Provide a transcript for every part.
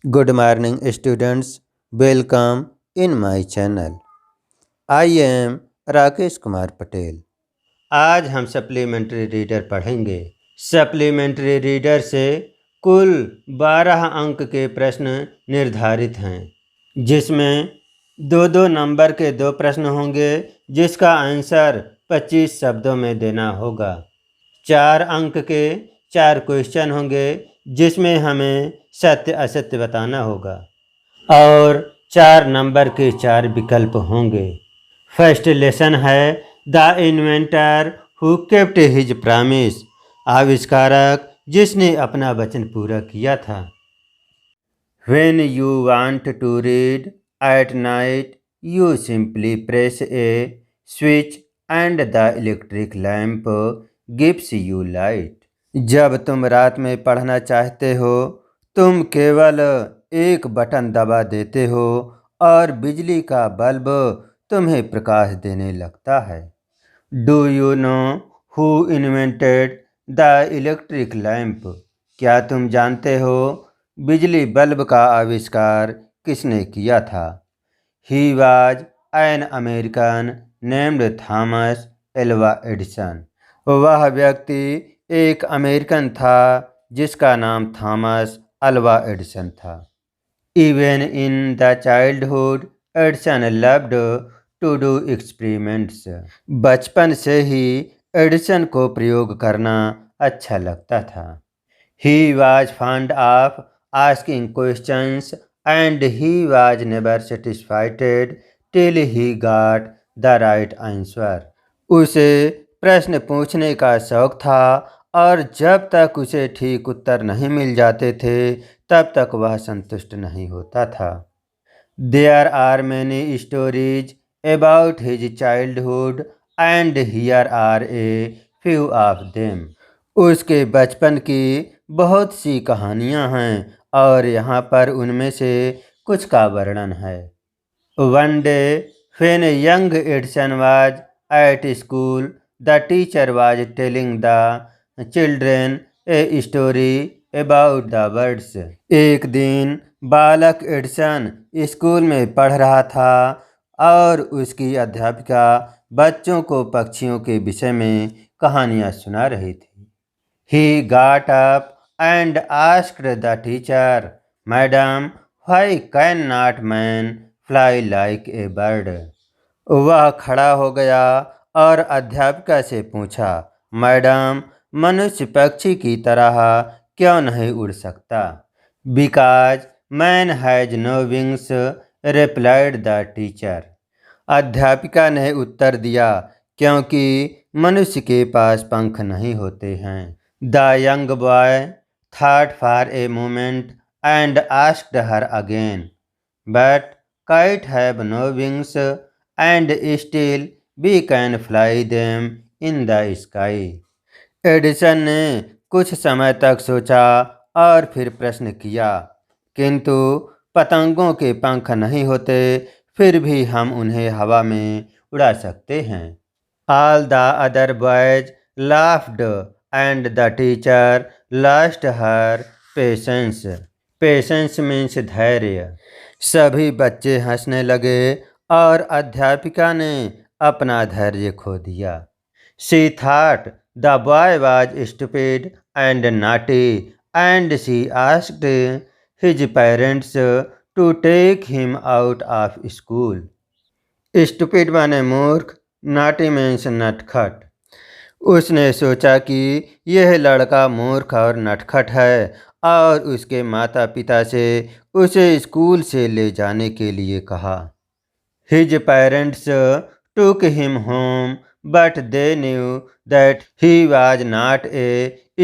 Good morning students, welcome in my channel. I am Rakesh Kumar Patel. आज हम supplementary reader पढ़ेंगे। Supplementary reader से कुल 12 अंक के प्रश्न निर्धारित हैं, जिसमें दो दो नंबर के 2 प्रश्न होंगे, जिसका आंसर 25 शब्दों में देना होगा। 4 अंक के 4 क्वेश्चन होंगे, जिसमें हमें सत्य असत्य बताना होगा, और 4 नंबर के 4 विकल्प होंगे। फर्स्ट लेसन है the inventor who kept his promise, आविष्कारक जिसने अपना वचन पूरा किया था। When you want to read at night you simply press a switch and the electric lamp gives you light. जब तुम रात में पढ़ना चाहते हो, तुम केवल एक बटन दबा देते हो और बिजली का बल्ब तुम्हें प्रकाश देने लगता है। Do you know who invented the electric lamp? क्या तुम जानते हो बिजली बल्ब का आविष्कार किसने किया था? He was an American named Thomas Alva Edison. वह व्यक्ति एक अमेरिकन था जिसका नाम थॉमस अल्वा एडिसन था। Even in the childhood Edison loved to do experiments. बचपन से ही एडिसन को प्रयोग करना अच्छा लगता था। He was fond of asking questions and he was never satisfied till he got the right answer. उसे प्रश्न पूछने का शौक था, और जब तक उसे ठीक उत्तर नहीं मिल जाते थे, तब तक वह संतुष्ट नहीं होता था। There are many stories about his childhood and here are a few of them. उसके बचपन की बहुत सी कहानियाँ हैं, और यहाँ पर उनमें से कुछ का वर्णन है। One day when young Edison was at school, the teacher was telling the children a story about the birds. एक दिन बालक एडिसन स्कूल में पढ़ रहा था, और उसकी अध्यापिका बच्चों को पक्षियों के विषय में कहानियाँ सुना रही थी। He got up and asked the teacher, madam why can not man fly like a bird? वह खड़ा हो गया और अध्यापिका से पूछा, मैडम मनुष्य पक्षी की तरह क्यों नहीं उड़ सकता? Because man has no wings, replied the teacher. अध्यापिका ने उत्तर दिया, क्योंकि मनुष्य के पास पंख नहीं होते हैं। The young boy thought for a moment and asked her again, but kite have no wings and still we can fly them in the sky. Edison ने कुछ समय तक सोचा और फिर प्रश्न किया, किंतु पतंगों के पंख नहीं होते, फिर भी हम उन्हें हवा में उड़ा सकते हैं। All the other boys laughed and the teacher lost her patience. Patience means धैर्य। सभी बच्चे हंसने लगे, और अध्यापिका ने अपना धैर्य खो दिया। She thought the boy was stupid and naughty, and she asked his parents to take him out of school. Stupid माने मूर्ख, नॉटी मीन्स नटखट। उसने सोचा कि यह लड़का मूर्ख और नटखट है, और उसके माता पिता से उसे स्कूल से ले जाने के लिए कहा। His parents took him home, but they knew that he was not a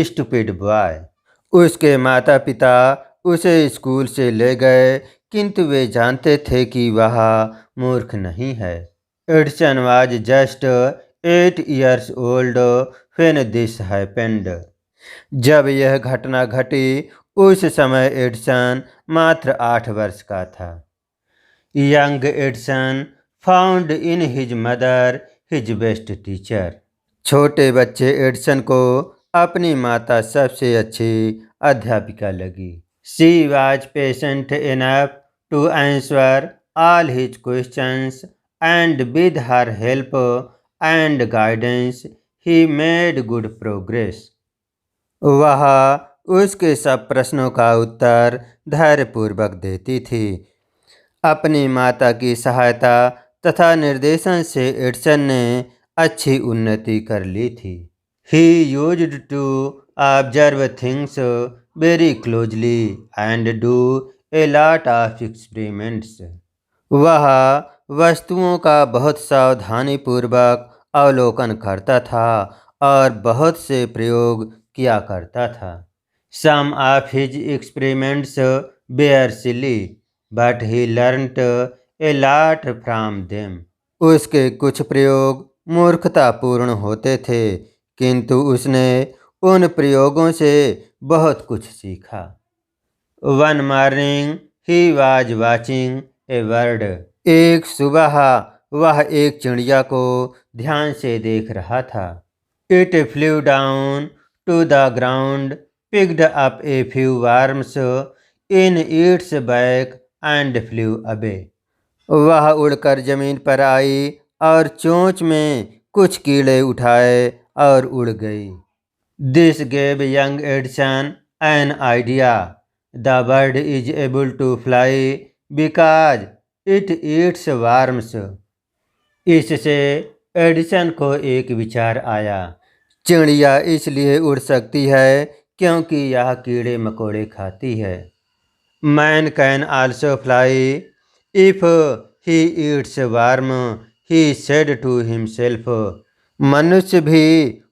stupid boy. उसके माता पिता उसे स्कूल से ले गए, किंतु वे जानते थे कि वह मूर्ख नहीं है। Edison was just 8 years old when this happened. जब यह घटना घटी, उस समय एडिसन मात्र 8 वर्ष का था। Young Edison found in his mother his best teacher. छोटे बच्चे एडिसन को अपनी माता सबसे अच्छी अध्यापिका लगी। She was patient enough to answer all his questions, and with her help and guidance, he made good progress. वह उसके सब प्रश्नों का उत्तर धैर्यपूर्वक देती थी। अपनी माता की सहायता तथा निर्देशन से एडिसन ने अच्छी उन्नति कर ली थी। He used to observe things very closely and do a lot of experiments. वह वस्तुओं का बहुत सावधानीपूर्वक अवलोकन करता था और बहुत से प्रयोग किया करता था। Some of his experiments were silly, but he learned a lot from them. उसके कुछ प्रयोग मूर्खतापूर्ण होते थे, किंतु उसने उन प्रयोगों से बहुत कुछ सीखा। One morning he was watching a bird. एक सुबह वह एक चिड़िया को ध्यान से देख रहा था। It flew down to the ground, picked up a few worms in its back and flew away. वह उड़कर जमीन पर आई और चोंच में कुछ कीड़े उठाए और उड़ गई। This gave young Edison an idea. The bird is able to fly because it eats worms. इससे एडिसन को एक विचार आया। चिड़िया इसलिए उड़ सकती है क्योंकि यह कीड़े मकोड़े खाती है। Man can also fly if he eats worm, he said to himself. मनुष्य भी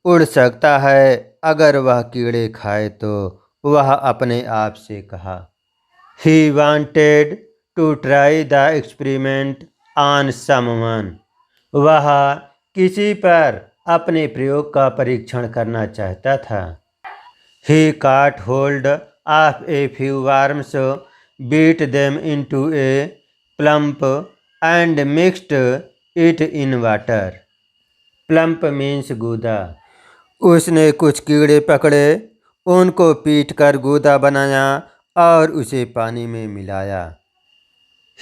उड़ सकता है अगर वह कीड़े खाए तो, वह अपने आप से कहा। He wanted to try the experiment on someone. वह किसी पर अपने प्रयोग का परीक्षण करना चाहता था। He caught hold of a few worms, beat them into a plump and mixed it in water. Plump means गूदा। उसने कुछ कीड़े पकड़े, उनको पीट कर गूदा बनाया और उसे पानी में मिलाया।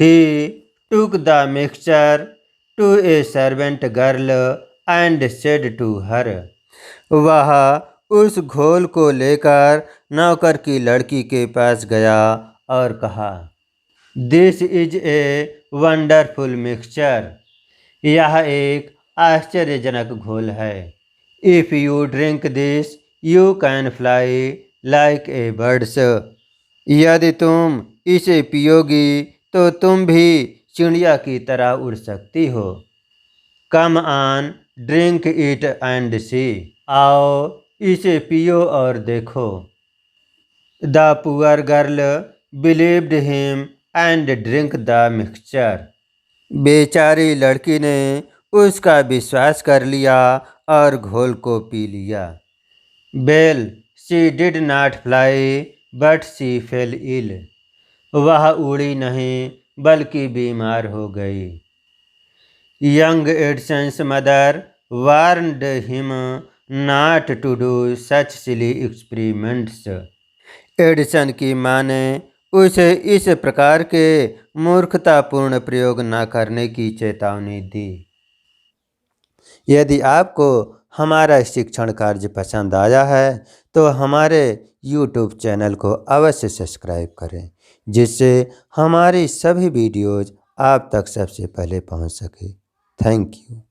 He took the mixture to a servant girl and said to her. वह उस घोल को लेकर नौकर की लड़की के पास गया और कहा, This is a wonderful mixture. यह एक आश्चर्यजनक घोल है। If you drink this, you can fly like a bird. यदि तुम इसे पियोगी तो तुम भी चिड़िया की तरह उड़ सकती हो। Come on, drink it and see. आओ इसे पियो और देखो। The poor girl believed him and drank the mixture. बेचारी लड़की ने उसका विश्वास कर लिया और घोल को पी लिया। Well, she did not fly, but she fell ill. वह उड़ी नहीं बल्कि बीमार हो गई। Young Edison's mother warned him not to do such silly experiments. Edison की माँ ने उसे इस प्रकार के मूर्खतापूर्ण प्रयोग न करने की चेतावनी दी। यदि आपको हमारा शिक्षण कार्य पसंद आया है तो हमारे YouTube चैनल को अवश्य सब्सक्राइब करें, जिससे हमारी सभी वीडियोज़ आप तक सबसे पहले पहुंच सके। Thank you.